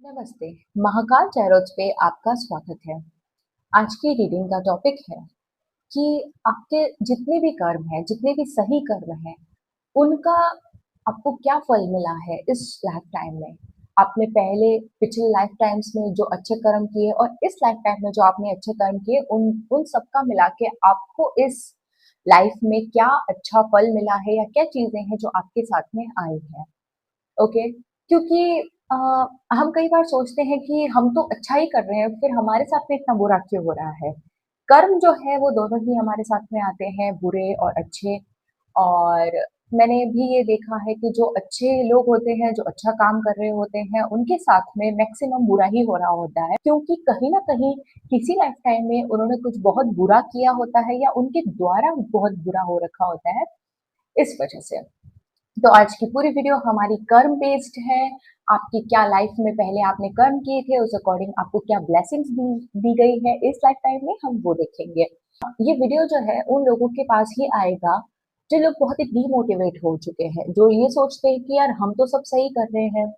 नमस्ते। महाकाल टैरोट्स पे आपका स्वागत है। आज की रीडिंग का टॉपिक है कि आपके जितने भी कर्म हैं, जितने भी सही कर्म हैं, उनका आपको क्या फल मिला है इस लाइफ टाइम में। आपने पहले पिछले लाइफ टाइम्स में जो अच्छे कर्म किए और इस लाइफ टाइम में जो आपने अच्छे कर्म किए, उन उन सबका मिला के आपको इस लाइफ में क्या अच्छा फल मिला है या क्या चीजें हैं जो आपके साथ में आई हैं। ओके। क्योंकि अ, हम कई बार सोचते हैं कि हम तो अच्छा ही कर रहे हैं, फिर हमारे साथ में इतना बुरा क्यों हो रहा है। कर्म जो है वो दोनों ही हमारे साथ में आते हैं, बुरे और अच्छे। और मैंने भी ये देखा है कि जो अच्छे लोग होते हैं, जो अच्छा काम कर रहे होते हैं, उनके साथ में मैक्सिमम बुरा ही हो रहा होता है, क्योंकि कहीं ना कहीं किसी लाइफ टाइम में उन्होंने कुछ बहुत बुरा किया होता है या उनके द्वारा बहुत बुरा हो रखा होता है, इस वजह से। तो आज की पूरी वीडियो हमारी कर्म बेस्ड है। आपकी क्या लाइफ में पहले आपने कर्म किए थे, उस अकॉर्डिंग आपको क्या ब्लेसिंग्स दी गई है इस लाइफ टाइम में, हम वो देखेंगे। ये वीडियो जो है उन लोगों के पास ही आएगा जो लोग बहुत ही डीमोटिवेट हो चुके हैं, जो ये सोचते हैं कि यार हम तो सब सही कर रहे हैं,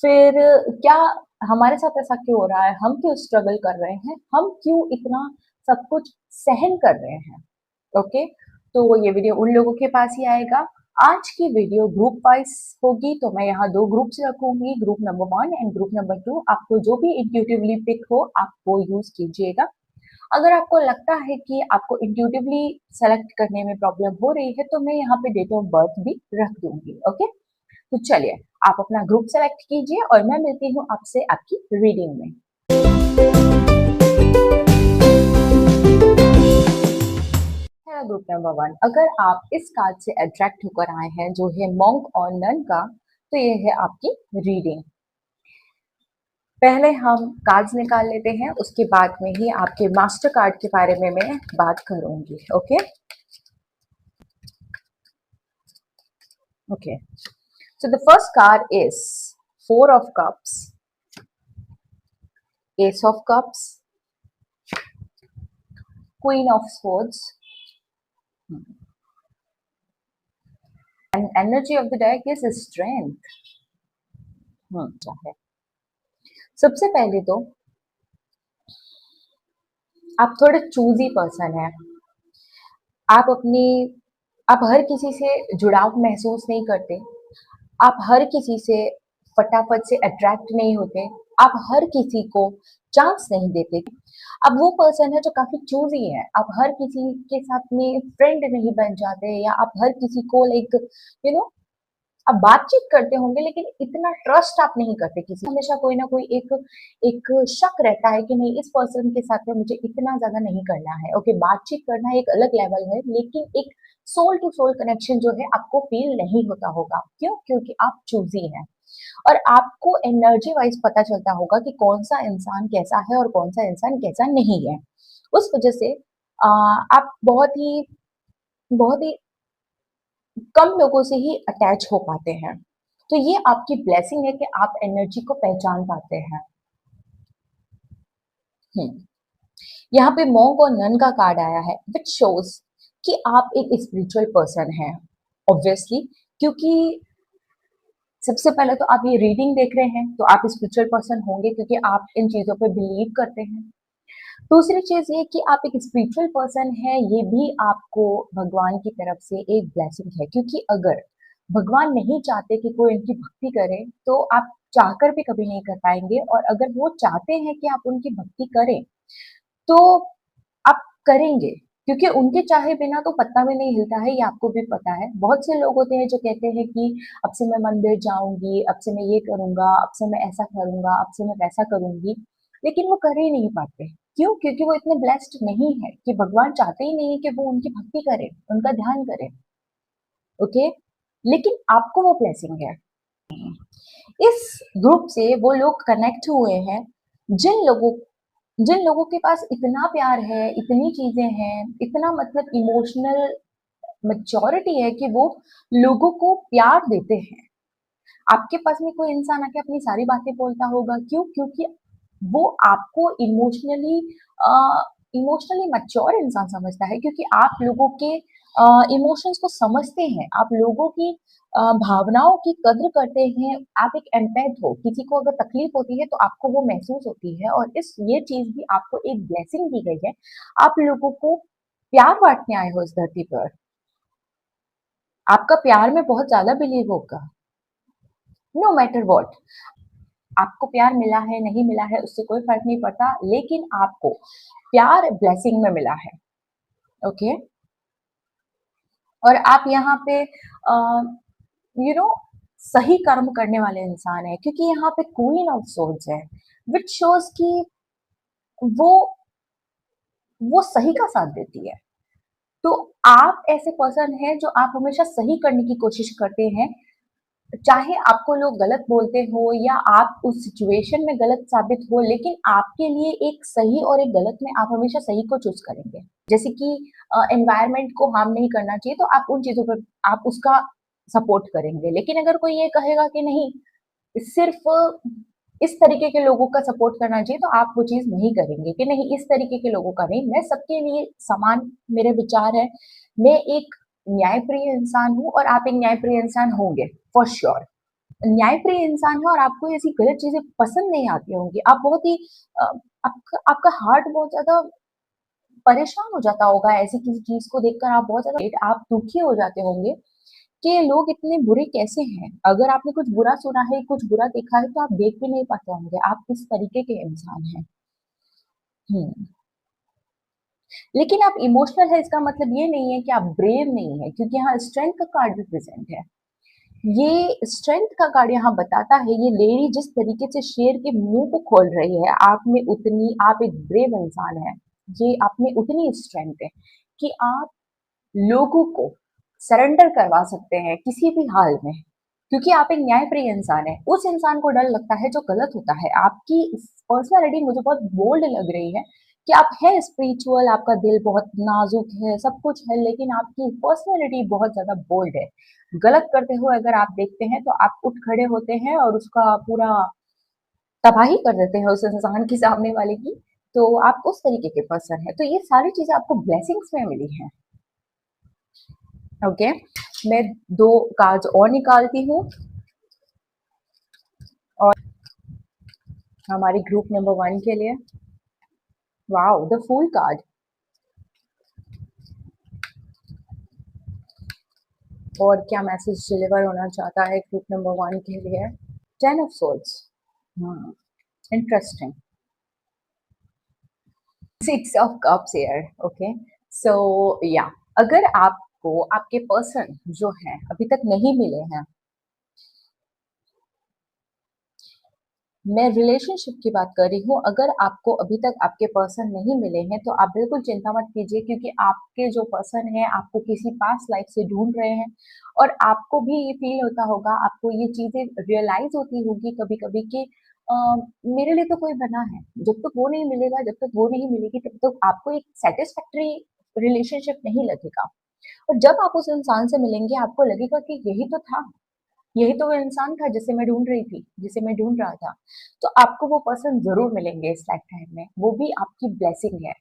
फिर क्या हमारे साथ ऐसा क्यों हो रहा है, हम क्यों स्ट्रगल कर रहे हैं, हम क्यों इतना सब कुछ सहन कर रहे हैं। ओके। तो ये वीडियो उन लोगों के पास ही आएगा। आज की वीडियो ग्रुप वाइज होगी, तो मैं यहाँ दो ग्रुप्स रखूंगी, group number 1 and group number 2। आपको जो भी इंट्यूटिवली पिक हो आप वो यूज कीजिएगा। अगर आपको लगता है कि आपको इंट्यूटिवली सेलेक्ट करने में प्रॉब्लम हो रही है, तो मैं यहाँ पे डेट ऑफ बर्थ भी रख दूंगी। ओके। तो चलिए, आप अपना ग्रुप सेलेक्ट कीजिए और मैं मिलती हूँ आपसे आपकी रीडिंग में। है ग्रुप नंबर 1। अगर आप इस कार्ड से अट्रैक्ट होकर आए हैं जो है मॉन्क और नन का, तो ये है आपकी रीडिंग। पहले हम कार्ड्स निकाल लेते हैं, उसके बाद में ही आपके मास्टर कार्ड के बारे में मैं बात करूंगी। Okay okay. So the first card is 4 of Cups, Ace of Cups, Queen of Swords, and energy of the deck is strength। क्या है? सबसे पहले तो आप थोड़े चूजी पर्सन है। आप अपनी आप हर किसी से जुड़ाव महसूस नहीं करते। आप हर किसी से फटाफट से अट्रैक्ट नहीं होते। आप हर किसी को चांस नहीं देते। अब वो पर्सन है जो काफी चूजी है। आप हर किसी के साथ में फ्रेंड नहीं बन जाते, या आप हर किसी को लाइक यू नो आप बातचीत करते होंगे, लेकिन इतना ट्रस्ट आप नहीं करते किसी। हमेशा कोई ना कोई एक एक शक रहता है कि नहीं, इस पर्सन के साथ में मुझे इतना ज्यादा नहीं करना है। ओके, बातचीत करना एक अलग लेवल है, लेकिन एक सोल टू सोल कनेक्शन जो है आपको फील नहीं होता होगा। क्यों? क्योंकि आप चूजी हैं और आपको एनर्जी वाइज पता चलता होगा कि कौन सा इंसान कैसा है और कौन सा इंसान कैसा नहीं है। उस वजह से आप बहुत ही कम लोगों से ही अटैच हो पाते हैं। तो ये आपकी ब्लेसिंग है कि आप एनर्जी को पहचान पाते हैं। हम्म। यहाँ पे मॉन्क और नन का कार्ड आया है, विच शोज कि आप एक स्पिरिचुअल पर्सन हैं, ऑब्वियसली। क्योंकि सबसे पहले तो आप ये रीडिंग देख रहे हैं, तो आप स्पिरिचुअल पर्सन होंगे क्योंकि आप इन चीजों पे बिलीव करते हैं। दूसरी चीज ये कि आप एक स्पिरिचुअल पर्सन है, ये भी आपको भगवान की तरफ से एक ब्लेसिंग है। क्योंकि अगर भगवान नहीं चाहते कि कोई उनकी भक्ति करे, तो आप चाहकर भी कभी नहीं कर पाएंगे। और अगर वो चाहते हैं कि आप उनकी भक्ति करें, तो आप करेंगे, क्योंकि उनके चाहे बिना तो पत्ता भी नहीं हिलता है, ये आपको भी पता है। बहुत से लोग होते हैं जो कहते हैं कि अब से मैं मंदिर जाऊंगी, अब से मैं ये करूंगा, अब से मैं ऐसा करूंगा, अब से मैं वैसा करूंगी, लेकिन वो कर ही नहीं पाते। क्यों? क्योंकि वो इतने ब्लेस्ड नहीं है, कि भगवान चाहते ही नहीं कि वो उनकी भक्ति करे, उनका ध्यान करे। ओके। लेकिन आपको वो ब्लेसिंग है। इस ग्रुप से वो लोग कनेक्ट हुए हैं जिन लोगों जिन लोगों के पास इतना प्यार है, इतनी चीजें हैं, इतना मतलब इमोशनल मैच्योरिटी है कि वो लोगों को प्यार देते हैं। आपके पास में कोई इंसान आके अपनी सारी बातें बोलता होगा, क्यों? क्योंकि वो आपको इमोशनली मैच्योर इंसान समझता है, क्योंकि आप लोगों के इमोशंस को समझते हैं। आप लोगों की भावनाओं की कद्र करते हैं, आप एक एम्पैथ हो, किसी को अगर तकलीफ होती है तो आपको वो महसूस होती है और इस ये चीज़ भी आपको एक ब्लेसिंग दी गई है। आप लोगों को प्यार बाँटने आए हो इस धरती पर। आपका प्यार में बहुत ज़्यादा बिलीव होगा, नो मैटर व्हाट। आपको प्यार मिला है, नहीं मिला है, उससे कोई फ़र्क नहीं पड़ता, लेकिन आपको प्यार ब्लेसिंग में मिला है, ओके? और आप यहाँ पे यू नो सही कर्म करने वाले इंसान हैं क्योंकि यहाँ पे क्वीन ऑफ सोल्स है, व्हिच शोज़ कि वो वो सही का साथ देती है। तो आप ऐसे पर्सन हैं जो आप हमेशा सही करने की कोशिश करते हैं, चाहे आपको लोग गलत बोलते हो या आप उस सिचुएशन में गलत साबित हो, लेकिन आपके लिए एक सही और एक गलत में आप हमेशा सही को चूज़ करेंगे। जैसे कि एनवायरनमेंट को हार्म नहीं करना चाहिए, तो आप उन चीज़ों पर आप उसका सपोर्ट करेंगे। लेकिन अगर कोई ये कहेगा कि नहीं, सिर्फ़ इस तरीके के लोगों का सपोर्ट करना चाहिए, तो आप वो चीज़ नहीं करेंगे कि नहीं इस तरीके के लोगों का नहीं, मैं सबके लिए समान मेरे विचार हैं। मैं एक न्यायप्रिय इंसान हूँ और आप एक न्यायप्रिय इंसान होंगे, फॉर श्योर। न्यायप्रिय इंसान है और आपको ऐसी गलत चीज़ें पसंद नहीं आती होंगी। आप बहुत ही अ, आपका आपका हार्ट बहुत ज़्यादा परेशान हो जाता होगा ऐसी किसी चीज़ को देखकर आप बहुत ज़्यादा आप दुखी हो जाते होंगे कि ये लोग इतने बुरे कैसे हैं? अगर आपने कुछ बुरा सुना है, कुछ बुरा देखा है तो आप देख भी नहीं पाते होंगे, आप किस तरीके के इंसान हैं। हुँ। लेकिन आप इमोशनल है इसका मतलब ये नहीं है कि आप ब्रेव नहीं है क्योंकि यहाँ स्ट्रेंथ का कार्ड भी प्रेज़ेंट है। ये स्ट्रेंथ का कार्ड यहाँ बताता है ये लेडी जिस तरीके से शेर के मुंह को खोल रही है आप में उतनी आप एक ब्रेव इंसान है, ये आप में उतनी स्ट्रेंथ है कि आप लोगों को सरेंडर करवा सकते हैं किसी भी हाल में, क्योंकि आप एक न्यायप्रिय इंसान है। उस इंसान को डर लगता है जो गलत होता है। आपकी पर्सनालिटी मुझे बहुत बोल्ड लग रही है कि आप है स्पिरिचुअल, आपका दिल बहुत नाजुक है, सब कुछ है, लेकिन आपकी पर्सनालिटी बहुत ज़्यादा बोल्ड है। गलत करते हुए अगर आप देखते हैं तो आप उठ खड़े होते हैं और उसका पूरा तबाही कर देते हैं उस इंसान के सामने वाले की। तो आप उस तरीके के पर्सन हैं। तो ये सारी चीज़ें आपको ब्लेसिंग्स में मिली हैं। ओके, मैं 2 कार्ड्स और निकालती हूँ और हमारी ग्रुप नंबर 1 के लिए। वाओ! The fool card. और क्या मैसेज डिलीवर होना चाहता है ग्रुप नंबर 1 के लिए? 10 of swords. Hmm, interesting. 6 of cups here, okay. So या अगर आपको आपके पर्सन जो हैं अभी तक नहीं मिले हैं, मैं रिलेशनशिप की बात कर रही हूँ, अगर आपको अभी तक आपके पर्सन नहीं मिले हैं, तो आप बिल्कुल चिंता मत कीजिए क्योंकि आपके जो पर्सन हैं, आपको किसी पास्ट लाइफ से ढूँढ रहे हैं और आपको भी ये फ़ील होता होगा, आपको ये चीज़ें रियलाइज़ होती होगी कभी-कभी कि अ, मेरे लिए तो कोई बना है। जब तक वो नहीं मिलेगा, जब तक वो नहीं मिलेगी, तब तक आपको एक सैटिस्फैक्टरी रिलेशनशिप नहीं लगेगा और जब आप उस इंसान से मिलेंगे, आपको लगेगा कि यही तो था। यही तो वो इंसान था जिसे मैं ढूँढ रही थी, जिसे मैं ढूँढ रहा था। तो आपको वो पर्सन ज़रूर मिलेंगे इस लाइफ़टाइम में, वो भी आपकी ब्लेसिंग है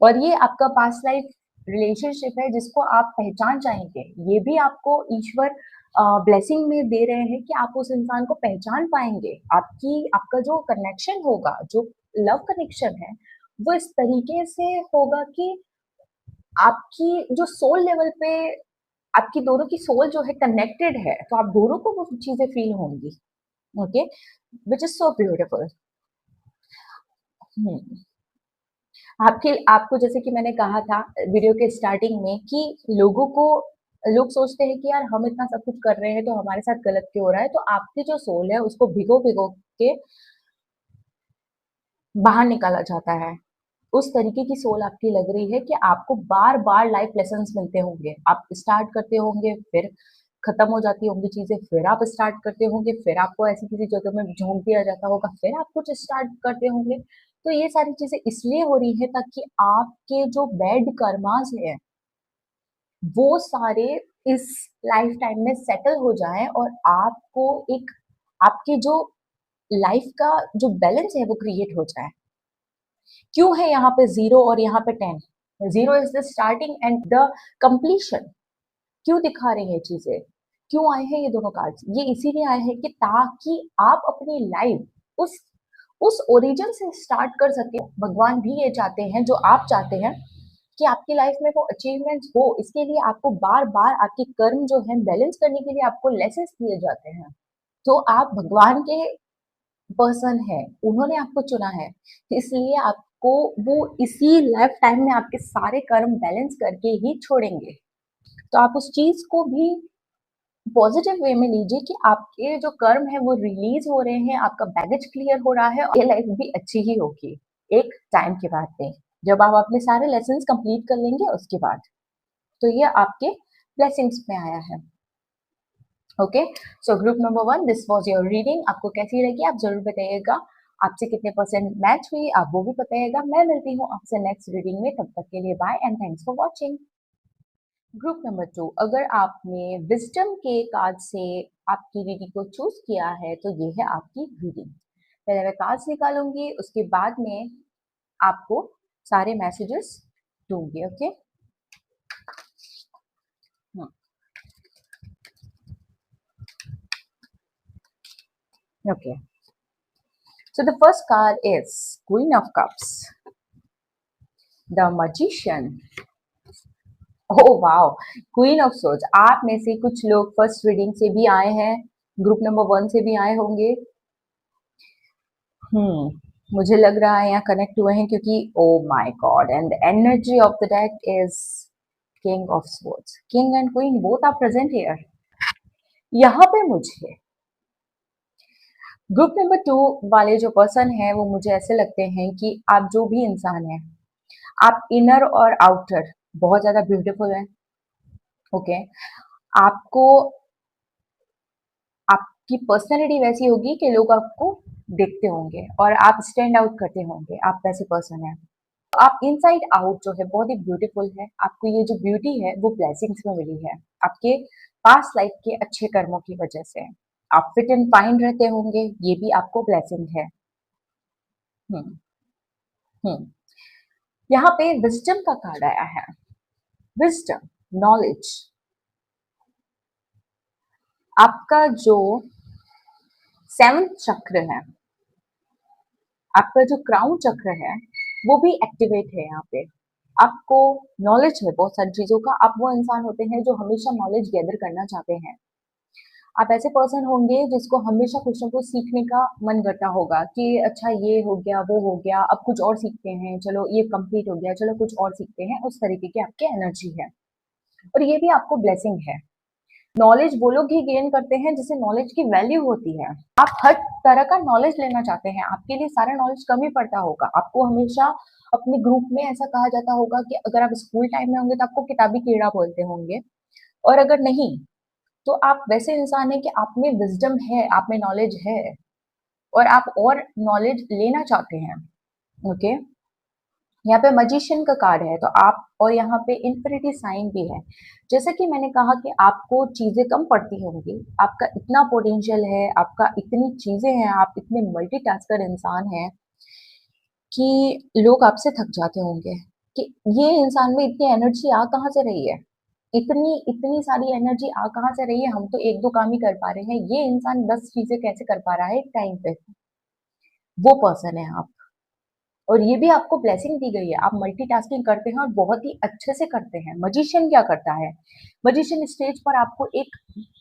और ये आपका पास्ट लाइफ़ रिलेशनशिप है जिसको आप पहचान जाएँगे। ये भी आपको ईश्वर ब्लेसिंग में दे रहे हैं कि आप उस इंसान को पहचान पाएँगे। आपका जो कनेक्शन होगा, जो लव कनेक्शन है, वो इस तरीके से होगा कि आपकी जो सोल लेवल पे आपकी दोनों की सोल जो है कनेक्टेड है, तो आप दोनों को वो चीज़ें फ़ील होंगी, okay? Which is so beautiful. Hmm. आपको जैसे कि मैंने कहा था वीडियो के स्टार्टिंग में कि लोग सोचते हैं कि यार हम इतना सब कुछ कर रहे हैं, तो हमारे साथ गलत क्यों हो रहा है? तो आपकी जो सोल है उसको भिगो-भिगो के बाहर निकाला जाता है। उस तरीके की सोल आपकी लग रही है कि आपको बार-बार लाइफ लेसन्स मिलते होंगे। आप स्टार्ट करते होंगे, फिर खत्म हो जाती होंगी चीज़ें, फिर आप स्टार्ट करते होंगे, फिर आपको ऐसी किसी जगह में झोंक दिया जाता होगा, फिर आप कुछ स्टार्ट करते होंगे। तो ये सारी चीज़ें इसलिए हो रही हैं ताकि आपके जो बैड कर्माज़ हैं, वो सारे इस लाइफ टाइम में सेटल हो जाएँ और आपको एक आपकी जो लाइफ का जो बैलेंस है वो क्रिएट हो जाए। क्यों है यहाँ पे 0 और यहाँ पे 10? 0 is the starting and the completion. क्यों दिखा रही हैं चीज़ें? क्यों आए हैं ये दोनों कार्ड्स? ये इसीलिए आए हैं कि ताकि आप अपनी लाइफ उस ओरिजिन से स्टार्ट कर सके। भगवान भी ये चाहते हैं, जो आप चाहते हैं कि आपकी लाइफ में वो अचीवमेंट्स हो। इसके लिए आपको बार बार आपके कर्म जो है बैलेंस करने के लिए आपको लेसन्स दिए जाते हैं। तो आप भगवान के पर्सन है, उन्होंने आपको चुना है, इसलिए आपको वो इसी लाइफ टाइम में आपके सारे कर्म बैलेंस करके ही छोड़ेंगे। तो आप उस चीज को भी पॉजिटिव वे में लीजिए कि आपके जो कर्म है वो रिलीज हो रहे हैं, आपका बैगेज क्लियर हो रहा है, और ये लाइफ भी अच्छी ही होगी एक टाइम के बाद में, जब आप अपने सारे लेसन कंप्लीट कर लेंगे उसके बाद। तो ये आपके ब्लेसिंग्स में आया है। Okay, so group number 1, this was your reading. आपको कैसी लगी आप जरूर बताइएगा। आपसे कितने परसेंट मैच हुई आप वो भी बताइएगा। मैं मिलती हूँ आपसे नेक्स्ट रीडिंग में, तब तक के लिए bye and thanks for watching. Group number 2, अगर आपने विजडम के कार्ड से आपकी रीडिंग को चूज किया है तो ये है आपकी रीडिंग। पहले मैं कार्ड्स निकालूंगी, उसके बाद में आपको सारे मैसेजेस दूंगी। Okay, okay, so the first card is Queen of Cups, the Magician. Oh wow, queen of swords. आप में से कुछ लोग फर्स्ट रीडिंग से भी आए हैं, ग्रुप नंबर 1 से भी आए होंगे। मुझे लग रहा है यहाँ कनेक्ट हुए हैं, क्योंकि oh my God, and the energy of the deck is king of swords. King and queen both are present here. यहाँ पे मुझे ग्रुप नंबर 2 वाले जो पर्सन है वो मुझे ऐसे लगते हैं कि आप जो भी इंसान है, आप इनर और आउटर बहुत ज्यादा ब्यूटीफुल है। ओके, आपको आपकी पर्सनैलिटी वैसी होगी कि लोग आपको देखते होंगे और आप स्टैंड आउट करते होंगे, आप वैसे पर्सन है। आप इनसाइड आउट जो है बहुत ही ब्यूटीफुल है। आपको ये जो ब्यूटी है वो ब्लेसिंग्स में मिली है, आपके पास्ट लाइफ के अच्छे कर्मों की वजह से। आप फिट एंड फाइन रहते होंगे, ये भी आपको ब्लेसिंग है। हम्म हम्म यहाँ पे विजडम का कार्ड आया है। Wisdom, knowledge. आपका जो सेवंथ चक्र है, आपका जो क्राउन चक्र है, वो भी एक्टिवेट है यहाँ पे। आपको नॉलेज है बहुत सारी चीजों का। आप वो इंसान होते हैं जो हमेशा नॉलेज गैदर करना चाहते हैं। आप ऐसे पर्सन होंगे जिसको हमेशा कुछ ना कुछ सीखने का मन करता होगा कि अच्छा ये हो गया वो हो गया, अब कुछ और सीखते हैं, चलो ये कंप्लीट हो गया, चलो कुछ और सीखते हैं। उस तरीके की आपकी एनर्जी है, और ये भी आपको ब्लेसिंग है। नॉलेज वो लोग ही गेन करते हैं जिसे नॉलेज की वैल्यू होती है। आप हर तरह का नॉलेज लेना चाहते हैं, आपके लिए सारा नॉलेज कम ही पड़ता होगा। आपको हमेशा अपने ग्रुप में ऐसा कहा जाता होगा कि अगर आप स्कूल टाइम में होंगे तो आपको किताबी कीड़ा बोलते होंगे, और अगर नहीं तो आप वैसे इंसान हैं कि आप में विजडम है, आप में नॉलेज है, और आप और नॉलेज लेना चाहते हैं। ओके, यहाँ पे मजिशियन का कार्ड है, तो आप, और यहाँ पे इन्फिनिटी साइन भी है। जैसे कि मैंने कहा कि आपको चीजें कम पड़ती होंगी, आपका इतना पोटेंशियल है, आपका इतनी चीजें हैं, आप इतने मल्टीटास्कर इंसान हैं कि लोग आपसे थक जाते होंगे कि ये इंसान में इतनी एनर्जी आ कहाँ से रही है, इतनी इतनी सारी एनर्जी आ कहाँ से रही है, हम तो एक दो काम ही कर पा रहे हैं, ये इंसान 10 चीजें कैसे कर पा रहा है एक टाइम पे। वो पर्सन है आप, और ये भी आपको ब्लेसिंग दी गई है। आप मल्टीटास्किंग करते हैं और बहुत ही अच्छे से करते हैं। मजिशियन क्या करता है, मजिशियन स्टेज पर आपको एक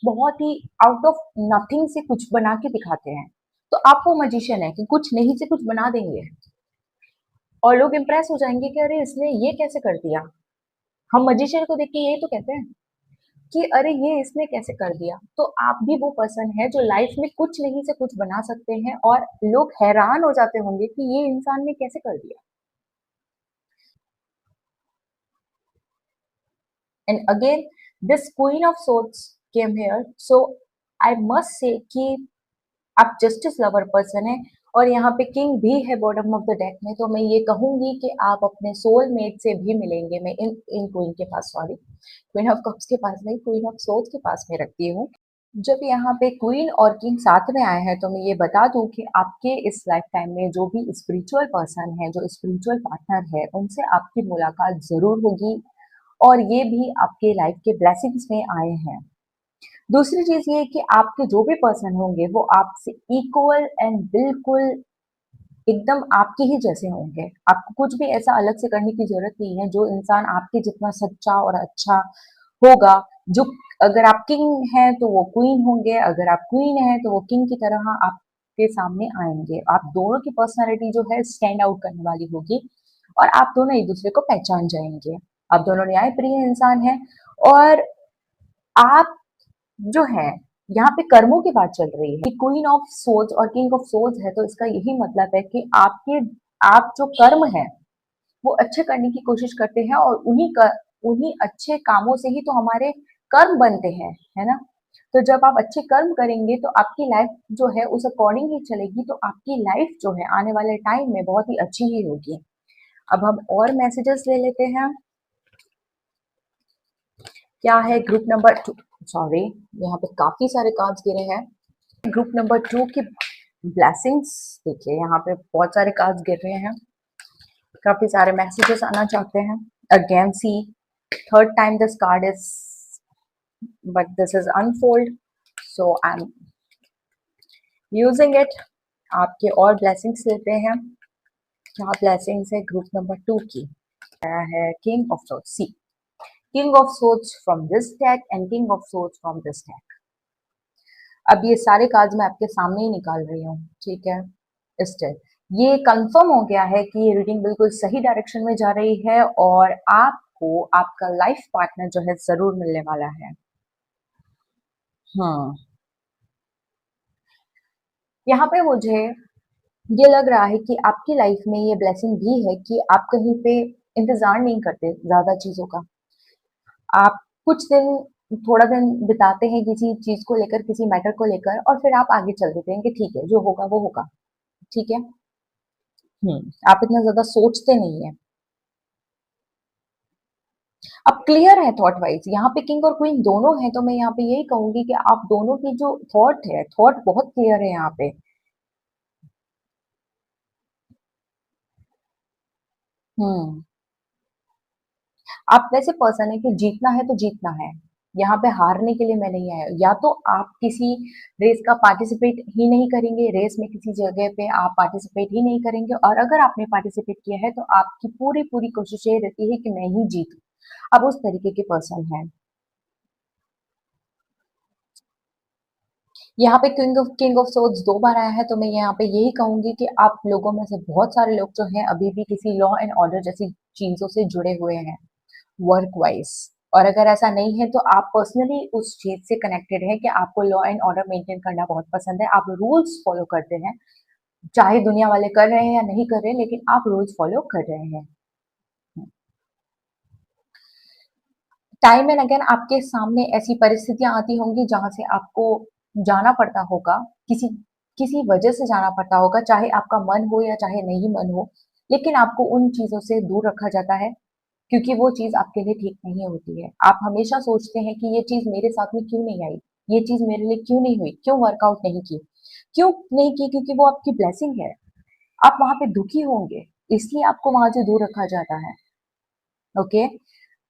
बहुत ही आउट ऑफ नथिंग से कुछ बना के दिखाते हैं। तो आप वो मजिशियन है कि कुछ नहीं से कुछ बना देंगे, और लोग इंप्रेस हो जाएंगे कि अरे इसने ये कैसे कर दिया। हम मजिशियन को देख के यही तो कहते हैं कि अरे ये इसने कैसे कर दिया। तो आप भी वो पर्सन है जो लाइफ में कुछ नहीं से कुछ बना सकते हैं, और लोग हैरान हो जाते होंगे कि ये इंसान ने कैसे कर दिया। And again, this Queen of Swords came here. So I must say कि आप जस्टिस लवर पर्सन है, और यहाँ पे किंग भी है बॉटम ऑफ द डेक में। तो मैं ये कहूंगी कि आप अपने सोल मेट से भी मिलेंगे। मैं इन इन क्वीन के पास, सॉरी, क्वीन ऑफ कप्स के पास नहीं, क्वीन ऑफ सोर्ड्स के पास में रखती हूँ। जब यहाँ पे क्वीन और किंग साथ में आए हैं तो मैं ये बता दूं कि आपके इस लाइफ टाइम में जो भी स्पिरिचुअल पर्सन है, जो स्पिरिचुअल पार्टनर है, उनसे आपकी मुलाकात जरूर होगी, और ये भी आपके लाइफ के ब्लेसिंग्स में आए हैं। दूसरी चीज ये है कि आपके जो भी पर्सन होंगे वो आपसे इक्वल एंड बिल्कुल एकदम आपके ही जैसे होंगे। आपको कुछ भी ऐसा अलग से करने की जरूरत नहीं है। जो इंसान आपके जितना सच्चा और अच्छा होगा, जो अगर आप किंग हैं तो वो क्वीन होंगे, अगर आप क्वीन हैं तो वो किंग की तरह आपके सामने आएंगे। आप दोनों की पर्सनालिटी जो है स्टैंड आउट करने वाली होगी और आप दोनों एक दूसरे को पहचान जाएंगे। आप दोनों न्यायप्रिय इंसान हैं। और आप जो है, यहाँ पे कर्मों की बात चल रही है कि क्वीन ऑफ सोल्स और किंग ऑफ सोल्स है, तो इसका यही मतलब है कि आप जो कर्म है वो अच्छे करने की कोशिश करते हैं और उन्हीं अच्छे कामों से ही तो हमारे कर्म बनते हैं, है ना। तो जब आप अच्छे कर्म करेंगे तो आपकी लाइफ जो है उस अकॉर्डिंग ही चलेगी, तो आपकी लाइफ जो है आने वाले टाइम में बहुत ही अच्छी ही होगी। अब हम और मैसेजेस ले लेते हैं। क्या है ग्रुप नंबर 2? सॉरी, यहाँ पे काफी सारे कार्ड्स गिरे हैं। ग्रुप नंबर 2 की ब्लेसिंग्स देखिए, यहाँ पे बहुत सारे कार्ड्स गिर रहे हैं, काफी सारे मैसेजेस आना चाहते हैं। Again see, third time this card is, but this is unfold, so I'm using it. आपके और ब्लेसिंग्स लेते हैं। क्या ब्लेसिंग्स है ग्रुप नंबर 2 की? आया है king of swords. See, king of swords from this deck and king of swords from this deck. अब ये सारे कार्ड्स मैं आपके सामने ही निकाल रही हूँ, ठीक है। स्टिल ये कंफर्म हो गया है कि ये रीडिंग बिल्कुल सही डायरेक्शन में जा रही है और आपको आपका लाइफ पार्टनर जो है जरूर मिलने वाला है। हाँ, यहाँ पे मुझे ये लग रहा है कि आपकी लाइफ में ये ब्लेसिंग भी है कि आप कहीं पे इंतजार नहीं करते ज्यादा चीजों का। आप कुछ दिन, थोड़ा दिन बिताते हैं किसी चीज को लेकर, किसी मैटर को लेकर, और फिर आप आगे चल देते हैं कि ठीक है जो होगा वो होगा, ठीक है। आप इतना ज्यादा सोचते नहीं है। अब क्लियर है थॉट वाइज, यहाँ पे किंग और क्वीन दोनों है, तो मैं यहाँ पे यही कहूंगी कि आप दोनों की जो थॉट है, थॉट बहुत क्लियर है यहाँ पे। हम्म आप वैसे पर्सन है कि जीतना है तो जीतना है। यहाँ पे हारने के लिए मैं नहीं आया। या तो आप किसी रेस का पार्टिसिपेट ही नहीं करेंगे, रेस में किसी जगह पे आप पार्टिसिपेट ही नहीं करेंगे, और अगर आपने पार्टिसिपेट किया है तो आपकी पूरी पूरी कोशिश ये रहती है कि मैं ही जीतूं। आप उस तरीके के पर्सन हैं। यहाँ पे किंग ऑफ सोर्ड्स 2 बार आया है, तो मैं यहाँ पे यही कहूंगी कि आप लोगों में से बहुत सारे लोग जो हैं अभी भी किसी लॉ एंड ऑर्डर जैसी चीजों से जुड़े हुए हैं, वर्क वाइज। और अगर ऐसा नहीं है तो आप पर्सनली उस चीज से कनेक्टेड है कि आपको लॉ एंड ऑर्डर मेंटेन करना बहुत पसंद है, आप रूल्स फॉलो करते हैं। चाहे दुनिया वाले कर रहे हैं या नहीं कर रहे हैं, लेकिन आप रूल्स फॉलो कर रहे हैं। टाइम एंड अगेन आपके सामने ऐसी परिस्थितियां आती होंगी जहां से आपको जाना पड़ता होगा, किसी किसी वजह से जाना पड़ता होगा, चाहे आपका मन हो या चाहे नहीं मन हो, लेकिन आपको उन चीजों से दूर रखा जाता है क्योंकि वो चीज आपके लिए ठीक नहीं होती है। आप हमेशा सोचते हैं कि ये चीज मेरे साथ में क्यों नहीं आई, ये चीज मेरे लिए क्यों नहीं हुई, क्यों वर्कआउट नहीं की, क्यों नहीं की, क्योंकि वो आपकी ब्लेसिंग है। आप वहां पे दुखी होंगे, इसलिए आपको वहां से दूर रखा जाता है। ओके,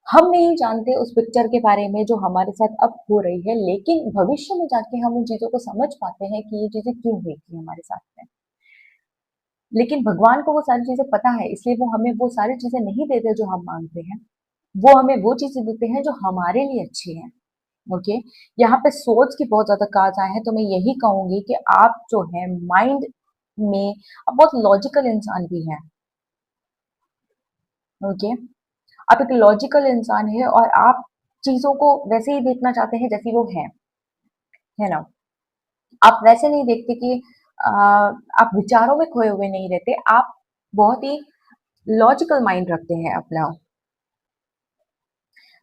हम नहीं जानते उस पिक्चर के बारे में जो हमारे साथ अब हो रही है, लेकिन भविष्य में जाके हम उन चीजों को समझ पाते हैं कि ये चीजें क्यों हुई थी हमारे साथ में। लेकिन भगवान को वो सारी चीजें पता है, इसलिए वो हमें वो सारी चीजें नहीं देते जो हम मांगते हैं। वो हमें वो चीजें देते हैं जो हमारे लिए अच्छी हैं। ओके, यहाँ पे सोच की बहुत ज्यादा कार्ड्स आए हैं, तो मैं यही कहूंगी कि आप जो है माइंड में, आप बहुत लॉजिकल इंसान भी हैं। ओके, आप एक लॉजिकल इंसान है और आप चीजों को वैसे ही देखना चाहते हैं जैसी वो है ना। आप वैसे नहीं देखते कि आप विचारों में खोए हुए नहीं रहते, आप बहुत ही लॉजिकल माइंड रखते हैं अपना।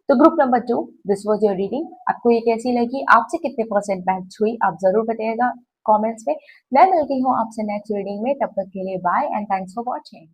तो group number 2, this was your reading. आपको ये कैसी लगी, आपसे कितने परसेंट मैच हुई, आप जरूर बताइएगा कमेंट्स में। मैं मिलती हूँ आपसे नेक्स्ट रीडिंग में, तब तक के लिए bye and thanks for watching.